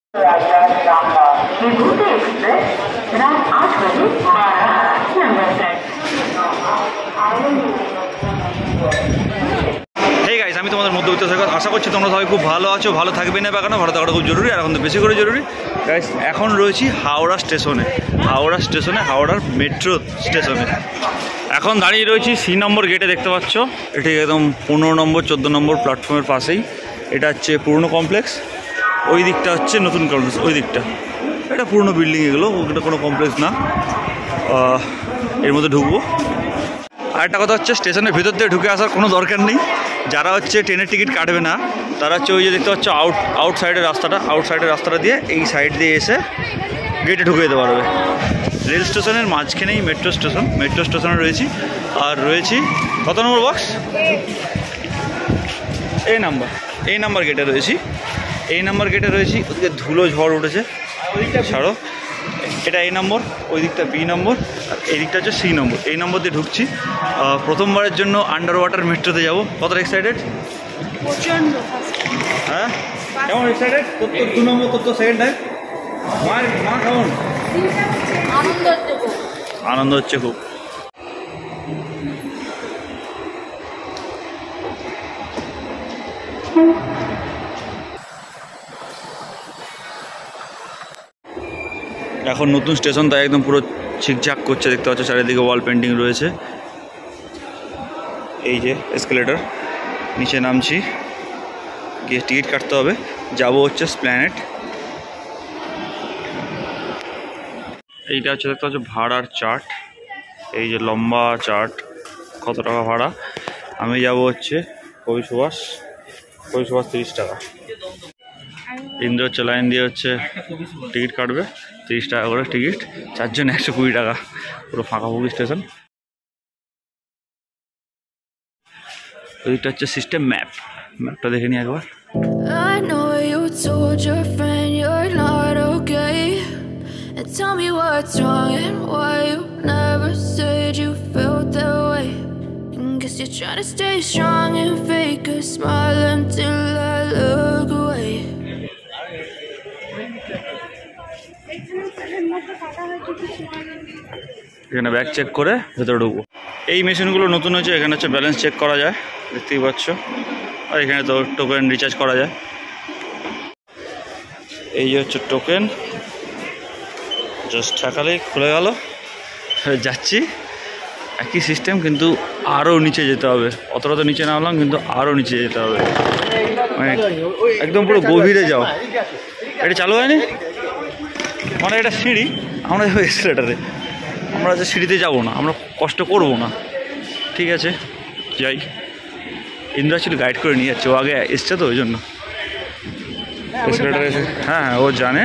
আমি তোমাদের মধ্যবিত্ত সৈকত, আশা করছি তোমরা সবাই খুব ভালো আছো, ভালো থাকবে না বা কেন, ভালো থাকাটা খুব জরুরি, আর এখন তো বেশি করে জরুরি। গাইস এখন রয়েছি হাওড়া স্টেশনে, হাওড়ার মেট্রো স্টেশনে এখন দাঁড়িয়ে রয়েছি। সি নম্বর গেটে দেখতে পাচ্ছ, এটি একদম 15 নম্বর 14 নম্বর প্ল্যাটফর্মের পাশেই। এটা হচ্ছে পুরনো কমপ্লেক্স, ওই দিকটা হচ্ছে নতুন কমপ্লেক্স, ওই দিকটা এটা পুরনো বিল্ডিং, এগুলো ওটা কোনো কমপ্লেক্স না। এর মধ্যে ঢুকবো। আর একটা কথা হচ্ছে, স্টেশনের ভিতর দিয়ে ঢুকে আসার কোনো দরকার নেই। যারা হচ্ছে ট্রেনের টিকিট কাটবে না, তারা হচ্ছে ওই যে দেখতে পাচ্ছ আউটসাইডের রাস্তাটা দিয়ে এই সাইড দিয়ে এসে গেটে ঢুকে যেতে পারবে। রেল স্টেশনের মাঝখানেই মেট্রো স্টেশনে রয়েছি। আর রয়েছি কত নম্বর বক্স? এই নাম্বার গেটে রয়েছি। ওদিকে ধুলো ঝড় উঠেছে, ছাড়ো। এটা এই নম্বর, ওই দিকটা বি নম্বর, আর এই দিকটা হচ্ছে সি নম্বর। এই নম্বর দিয়ে ঢুকছি। প্রথমবারের জন্য আন্ডার ওয়াটার মেট্রোতে যাবো। কতটা এক্সাইটেড? হ্যাঁ, কেমন এক্সাইটেড? তোর 2 নম্বর, তোর সেকেন্ড টাইম। মা কেমন? আনন্দ হচ্ছে খুব। এখন নতুন স্টেশন, তাই একদম পুরো ঝিকঝাক করছে, দেখতে পাচ্ছ চারিদিকে ওয়াল পেন্টিং রয়েছে। এই যে এসকেলেটর, নিচে নামছি, গিয়ে টিকিট কাটতে হবে। যাব হচ্ছে এসপ্ল্যানেড। এইটা হচ্ছে দেখতে পাচ্ছ ভাড়ার চার্ট, এই যে লম্বা চার্ট, কত টাকা ভাড়া। আমি যাব হচ্ছে কবি সুভাষ 30 টাকা। ইন্দ্র হচ্ছে লাইন দিয়ে হচ্ছে টিকিট কাটবে, 30 টাকা করে টিকিট, 4 জন 120 টাকা। পুরো ফাঁকাফুঁকি স্টেশন। ওইটা হচ্ছে সিস্টেম ম্যাপটা দেখে নিই একবার। Tell me what's wrong and why you never said you felt that way. Guess you're trying to stay strong and fake a smile until I look away. এখানে ব্যাগ চেক করে ভেতরে ঢুকবো। এই মেশিনগুলো নতুন হচ্ছে, এখানে হচ্ছে ব্যালেন্স চেক করা যায়, দেখতেই পাচ্ছ। আর এখানে তো টোকেন রিচার্জ করা যায়। এই যে হচ্ছে টোকেন, জাস্ট ঠেকালেই খুলে গেল। যাচ্ছি, একই সিস্টেম, কিন্তু আরও নিচে যেতে হবে। অতটা তো নিচে নামলাম, কিন্তু আরও নিচে যেতে হবে, মানে একদম পুরো গভীরে যাও। এটা চালু হয়নি, মানে এটা সিঁড়ি, আমরা যাবো এক্সেলেটারে। আমরা যে সিঁড়িতে যাবো না, আমরা কষ্ট করবো না, ঠিক আছে যাই। ইন্দ্র ছিল গাইড করে নিয়ে যাচ্ছে, ও আগে এসছে তো ওই জন্য। এক্সেলেটারে এসে হ্যাঁ ও জানে,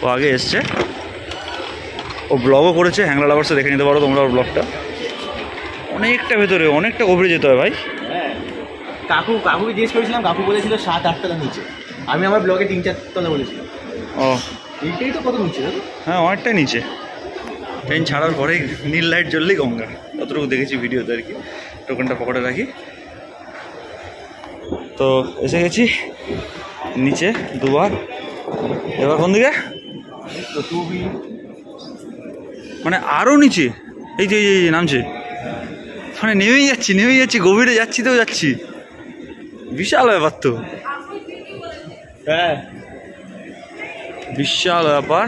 ও আগে এসছে, ও ব্লগও করেছে। হ্যাংলা লাভার্সে দেখে নিতে পারো তোমরা ওর ব্লগটা। অনেকটা ভেতরে, অনেকটা গভীরে যেতে হয় ভাই। হ্যাঁ, কাকুকে জিজ্ঞেস করেছিলাম, কাকু বলেছিল 7-8 তলা নিচে। আমি আমার ব্লগে 3-4 তলা বলেছিলাম। ও এইটাই তো কত নিচে? হ্যাঁ, অনেকটাই নিচে। ট্রেন ছাড়ার পরেই নীল লাইট জ্বললেই গঙ্গা, যতটুকু দেখেছি ভিডিওতে আর কি। টোকেনটা পকেটে রাখি। তো এসে গেছি নিচে দুবার। এবার কোন দিকে? মানে আরও নিচে, এই যে নামছে, মানে নেমেই যাচ্ছি, গভীরে যাচ্ছি। বিশাল ব্যাপার তো, হ্যাঁ বিশাল ব্যাপার।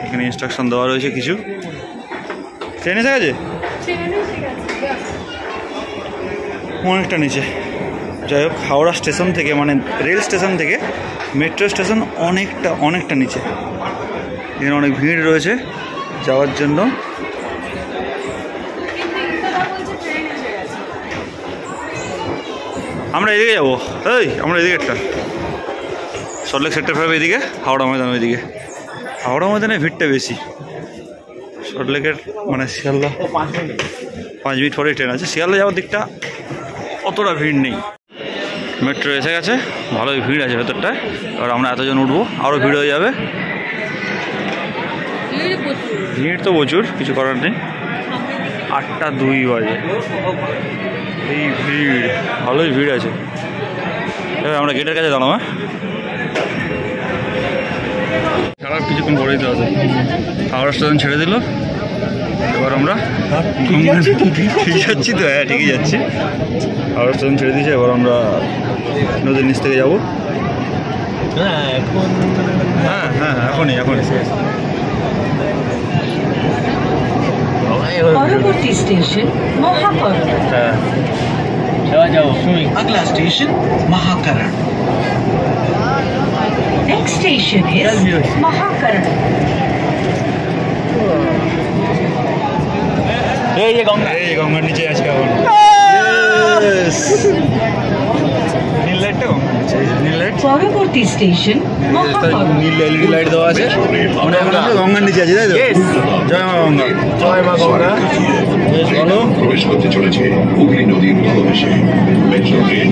এখানে ইনস্ট্রাকশন দেওয়া রয়েছে কিছু। ট্রেন এসে গেছে অনেকটা নিচে। যাই হোক, হাওড়া স্টেশন থেকে, মানে রেল স্টেশন থেকে মেট্রো স্টেশন অনেকটা নিচে। এখানে অনেক ভিড় রয়েছে যাওয়ার জন্য। আমরা এদিকে যাবো, আমরা এদিকে একটা সল্টলেক সেক্টর 5 এদিকে, হাওড়া ময়দান ওইদিকে। হাওড়া ময়দানে ভিড়টা বেশি। সল্টলেকের মানে শিয়ালদা 5 মিনিট পরে ট্রেন আছে। শিয়ালদা যাওয়ার দিকটা অতটা ভিড় নেই। মেট্রো এসে গেছে, ভালোই ভিড় আছে ভেতরটায়। এবার আমরা এতজন উঠবো, আরও ভিড় হয়ে যাবে। ভিড় তো প্রচুর, কিছু করার নেই। 8:02 বাজে, এই ভিড়, ভালোই ভিড় আছে। এবার আমরা গেটের কাছে দাঁড়াবো। কিছুক্ষণ পরেই তো হবে। হাওড়া স্টেশন ছেড়ে দিল, এবার আমরা ঠিক যাচ্ছি তো। হ্যাঁ ঠিকই যাচ্ছি, হাওড়া স্টেশন ছেড়ে দিয়েছে। এবার আমরা নদীর নিচ থেকে যাবো। হ্যাঁ হ্যাঁ এখনই পরবর্তী স্টেশন মহাকরণ। হ্যাঁ যাও अगला station महाकरण। Next station is Mahakaran. এই যে গঙ্গা, এই গঙ্গার নিচে আজকে এখন নীল লাইটটা গঙ্গার নিচে, নীল লাইট, পরবর্তী স্টেশন মহাকরণ। নীল এলইডি লাইট দেওয়া আছে। মানে এখন আমরা গঙ্গার নিচে আছি, তাই তো? জয় মা গঙ্গা। জয় মা গঙ্গা। বলো। প্রবেশ করতে চলেছে হুগলি নদীর তলদেশে মেট্রো রেল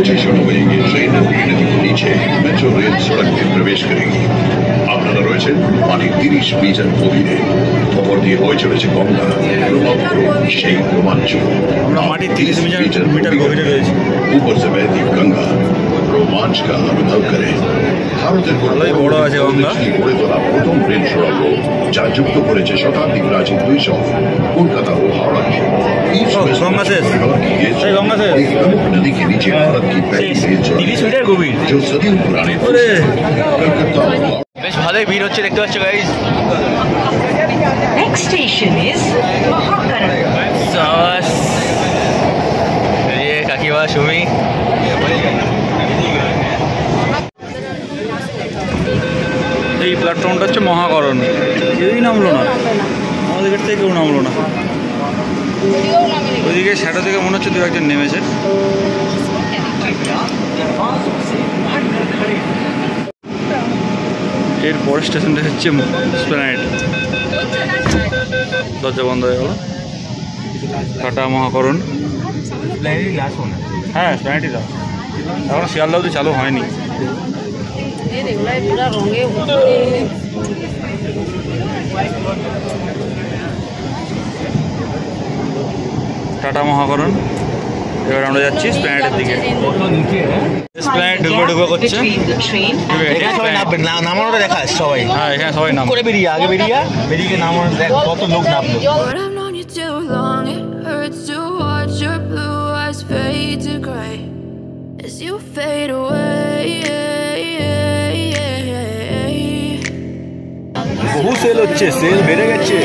स्टेशन হয়ে গিয়ে ট্রেন হুগলি নদীর নিচে মেট্রো রেল সড়ক দিয়ে প্রবেশ করেगी। আপনারা রয়েছেন পানির 30 মিটার গভীরে, খবর দিয়ে বয়ে চলেছে গঙ্গা। অনুভব করুন সেই রোমাঞ্চ। আমরা মাটির 30 মিটার গভীরে রয়েছি। ऊपर से बहती गंगा रोमांच का अनुभव करें। ভারতের ভালোই বড় আছে গঙ্গা। গড়ে তোলা প্রথম রেল সুড়ঙ্গ, যা যুক্ত করেছে শতাব্দী প্রাচীন দুই শহর কলকাতা ও হাওড়াকে। गंगा से गंगा से नदी के नीचे भारत की पहली रेल 30 মিটার গভীর, जो सदियों पुराने कलकत्ता বেশ ভালোই ভিড় হচ্ছে দেখতে পাচ্ছ guys. Next station is Mahakaran. সাবাস। এই কাকিমা সুমি। এই প্ল্যাটফর্মটা হচ্ছে মহাকরণ। কেউই নামলো না, আমাদের থেকে কেউ নামলো না। ওইদিকে শ্যাটো থেকে মনে হচ্ছে দু একজন নেমেছে। এর পরের স্টেশনটা হচ্ছে এসপ্ল্যানেড। দরজা বন্ধ হয়ে গেল। টাটা মহাকরণ। হ্যাঁ এসপ্ল্যানেডই দাও, এখন শিয়ালদা অবধি চালু হয়নি। টাটা মহাকরণ। এবার আমরা যাচ্ছি এসপ্ল্যানেডের দিকে। এসপ্ল্যানেড ঢুকবো করছে। সবাই নামবেন, নামানোটা দেখাস সবাই। হ্যাঁ এখানে সবাই নাম করে বেরিয়ে আগে বেরিয়ে নামানো দেখ কত লোক নামলো। But I've known you too long, it hurts to watch your blue eyes fade to gray as you fade away. বহু সেল হচ্ছে, সেল বেড়ে গেছে।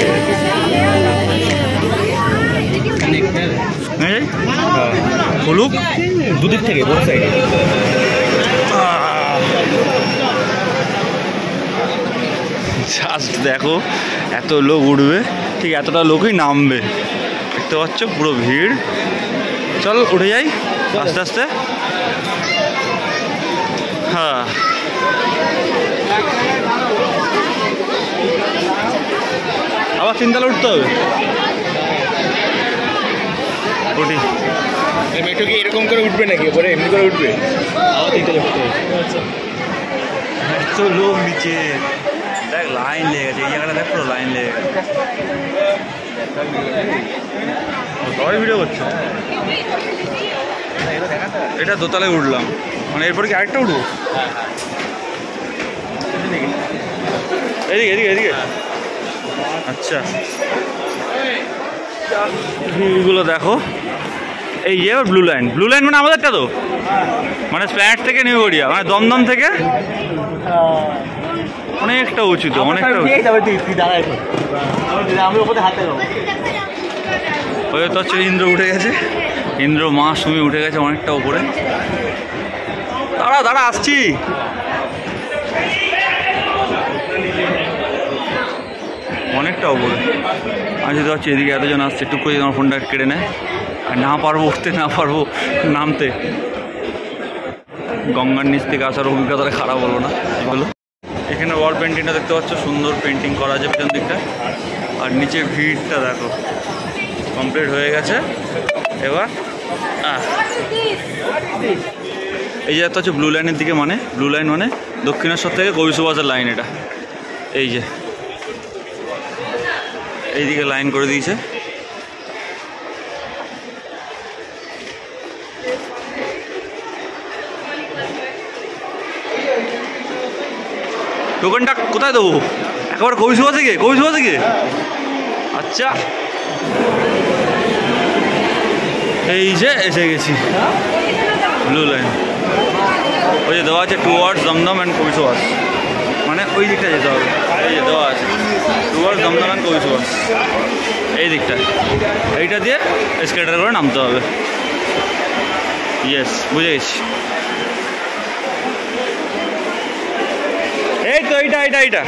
বলুক দুদিক থেকে বোথ সাইডে। জাস্ট দেখো এত লোক উঠবে, ঠিক এতটা লোকই নামবে। দেখতে পাচ্ছ পুরো ভিড়। চল উঠে যাই আস্তে আস্তে। হ্যাঁ আবার 3 তলা উঠতে হবে। উঠি। মেট্রো কি এরকম করে উঠবে নাকি, ওপরে এমনি করে উঠবে? আবার 3 তলা উঠতে হবে। এত লোক নিচে, দেখ লাইন লেগে গেছে। এই জায়গাটা দেখ পুরো লাইন লেগে গেছে। সবাই ভিডিও করছো। এটা দোতলায় উঠলাম, মানে এরপরে কি আরেকটা উঠবো? এদিকে এদিকে এদিকে। আচ্ছা ভিউগুলো দেখো। এই যে ব্লু লাইন, ব্লু লাইন মানে আমাদেরটা তো, মানে ফ্ল্যাট থেকে নিউ গড়িয়া, মানে দমদম থেকে অনেকটা উঁচু তো, অনেকটা উঁচু। ওই তো হচ্ছে ইন্দ্র উঠে গেছে, ইন্দ্র মা সুমি উঠে গেছে অনেকটা উপরে। দাঁড়া দাঁড়া আসছি। অনেকটা উপরে আমি যদি হচ্ছে এদিকে এতজন আসছে, টুক করে আমার ফোনটা কেড়ে নেয়। আর না পারবো উঠতে, না পারবো নামতে। গঙ্গার নিচ থেকে আসার অভিজ্ঞতাটা খারাপ হলো না বলো। এখানে ওয়াল পেন্টিংটা দেখতে পাচ্ছ, সুন্দর পেন্টিং করা আছে পেছন দিকটা। আর নিচে ভিড়টা দেখো, কমপ্লিট হয়ে গেছে। এবার এই যে একটা হচ্ছে ব্লু লাইনের দিকে, মানে ব্লু লাইন মানে দক্ষিণেশ্বর থেকে কবি সুভাষের লাইন। এটা এই যে এইদিকে লাইন করে দিয়েছে। টোকেনটা কোথায় দেবো? একেবারে কবিসভা থেকে? কবিসভা থেকে? আচ্ছা, এই যে এসে গেছি ব্লু লাইন। ওই যে দেওয়া আছে টুয়ার্ডস দমদম অ্যান্ড কবিসভা, মানে ওই দিকটা যেতে হবে। এই যে দেওয়া আছে টুয়ার্ডস দমদম অ্যান্ড কবিসভা, এই দিকটা, এইটা দিয়ে স্কেটার করে নামতে হবে। ইয়েস, বুঝে গেছি। এই তো এইটা এইটা এইটা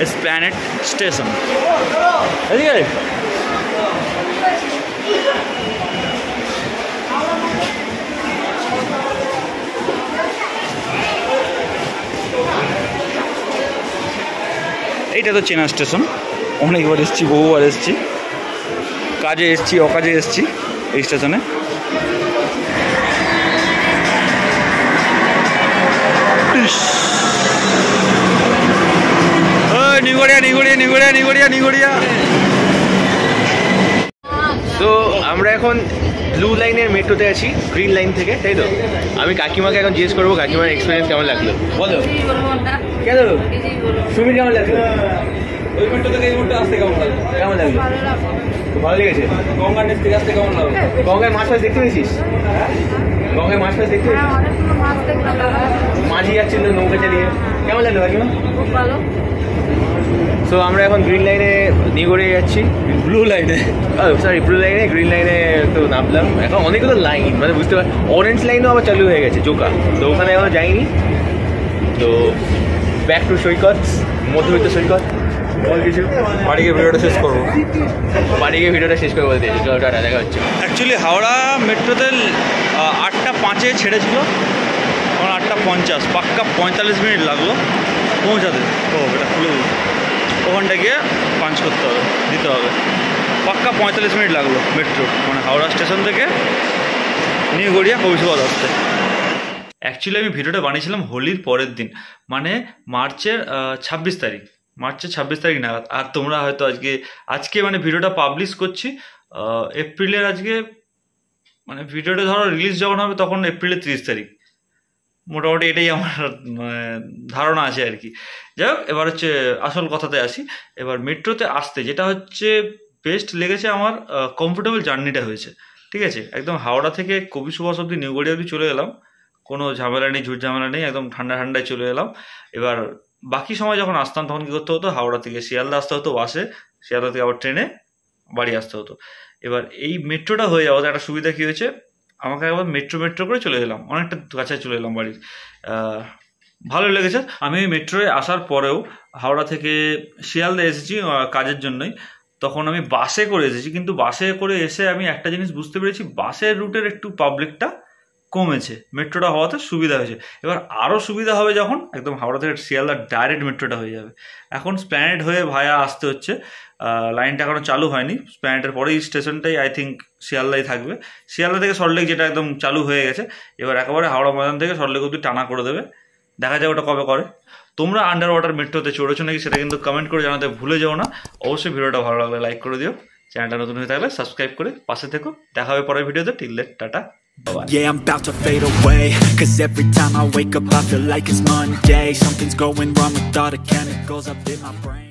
এসপ্ল্যানেড স্টেশন। এদিকে এইটা তো চেনা স্টেশন, অনেকবার এসেছি, বহুবার এসেছি, কাজে এসেছি, অকাজে এসেছি এই স্টেশনে। নিগড়িয়া নিগড়িয়া নিগড়িয়া নিগড়িয়া নিগড়িয়া। তো আমরা এখন ব্লু লাইনের মেট্রোতে আছি, গ্রিন লাইন থেকে, তাই তো? আমি কাকিমাকে এখন জিজ্ঞেস করবো কাকিমার এক্সপিরিয়েন্স কেমন লাগলো। বলো কেন সুমির কেমন লাগলো? ওই মেট্রো থেকে এই মেট্রো আসতে কেমন লাগলো? কেমন লাগলো? ভালো লেগেছে। গঙ্গার নিচ থেকে আসতে কেমন লাগলো? গঙ্গায় মাছ ফাছ দেখতে পেয়েছিস? গঙ্গায় মাছ ফাছ দেখতে পেয়েছিস? মাঝি যাচ্ছিল নৌকা চালিয়ে, কেমন লাগলো কাকিমা? সো আমরা এখন গ্রিন লাইনে নিগড়ে যাচ্ছি, ব্লু লাইনে, সরি ব্লু লাইনে, গ্রিন লাইনে তো নামলাম। এখন অনেকগুলো লাইন, মানে বুঝতে পার, অরেঞ্জ লাইনও আবার চালু হয়ে গেছে জোকা, তো ওখানে এখনো যাইনি। তো ব্যাক টু সৈকত, মধ্যবিত্ত সৈকত। বল কিছু। বাড়ি গিয়ে ভিডিওটা শেষ করবো, বাড়ি গিয়ে ভিডিওটা শেষ করে বলতে টাটা, দেখা হচ্ছে। অ্যাকচুয়ালি হাওড়া মেট্রোতে 8:05 ছেড়েছিল, এখন 8:50, পাক্কা 45 মিনিট লাগলো পৌঁছাতে। ও এটা খুলে ওখানটা গিয়ে পাঞ্চ করতে হবে, দিতে হবে, পাক্কা 45 মিনিট লাগলো মেট্রো, মানে হাওড়া স্টেশন থেকে নিউ গড়িয়া কবিসভা আসতে। অ্যাকচুয়ালি আমি ভিডিওটা বানিয়েছিলাম হোলির পরের দিন, মানে মার্চের 26 তারিখ, মার্চের 26 তারিখ নাগাদ। আর তোমরা হয়তো আজকে মানে ভিডিওটা পাবলিশ করছি এপ্রিলের, আজকে মানে ভিডিওটা ধরো রিলিজ যখন হবে তখন এপ্রিলের 30 তারিখ, মোটামুটি এটাই আমার ধারণা আছে আর কি। যাই হোক, এবার হচ্ছে আসল কথাতে আসি। এবার মেট্রোতে আসতে যেটা হচ্ছে বেস্ট লেগেছে আমার, কমফোর্টেবল জার্নিটা হয়েছে, ঠিক আছে? একদম হাওড়া থেকে কবিসভা অব্দি নিউ গড়িয়া অব্দি চলে এলাম, কোনো ঝামেলা নেই, ঝুট ঝামেলা নেই, একদম ঠান্ডা ঠান্ডায় চলে এলাম। এবার বাকি সময় যখন আসতাম তখন কী করতে হতো, হাওড়া থেকে শিয়ালদা আসতে হতো বাসে, শিয়ালদা থেকে আবার ট্রেনে বাড়ি আসতে হতো। এবার এই মেট্রোটা হয়ে যাওয়াতে একটা সুবিধা কী হয়েছে, আমাকে একবার মেট্রো করে চলে এলাম, অনেকটা কাছে চলে এলাম বাড়ির। ভালো লেগেছে। আমি মেট্রোয় আসার পরেও হাওড়া থেকে শিয়ালদা এসেছি কাজের জন্যই, তখন আমি বাসে করে এসেছি, কিন্তু বাসে করে এসে আমি একটা জিনিস বুঝতে পেরেছি, বাসের রুটের একটু পাবলিকটা কমেছে, মেট্রোটা হওয়াতে সুবিধা হয়েছে। এবার আরও সুবিধা হবে যখন একদম হাওড়া থেকে শিয়ালদা ডাইরেক্ট মেট্রোটা হয়ে যাবে। এখন স্প্ল্যানেড হয়ে ভায়া আসতে হচ্ছে, লাইনটা এখনও চালু হয়নি, স্প্ল্যানেডের পরেই স্টেশনটাই আই থিঙ্ক শিয়ালদাই থাকবে। শিয়ালদা থেকে সল্টলেক যেটা একদম চালু হয়ে গেছে, এবার একেবারে হাওড়া ময়দান থেকে সল্টলেক অব্দি টানা করে দেবে, দেখা যাক ওটা কবে করে। তোমরা আন্ডার ওয়াটার মেট্রোতে চড়েছো নাকি সেটা কিন্তু কমেন্ট করে জানাতে ভুলে যাও না। অবশ্যই ভিডিওটা ভালো লাগলে লাইক করে দিও, চ্যানেলটা নতুন হয়ে থাকলে সাবস্ক্রাইব করে পাশে থেকো। দেখা হবে পরের ভিডিওতে, till then tata. Yeah, I'm about to fade away, 'cause every time I wake up I feel like it's Monday. Something's going wrong with all the chemicals up in my brain.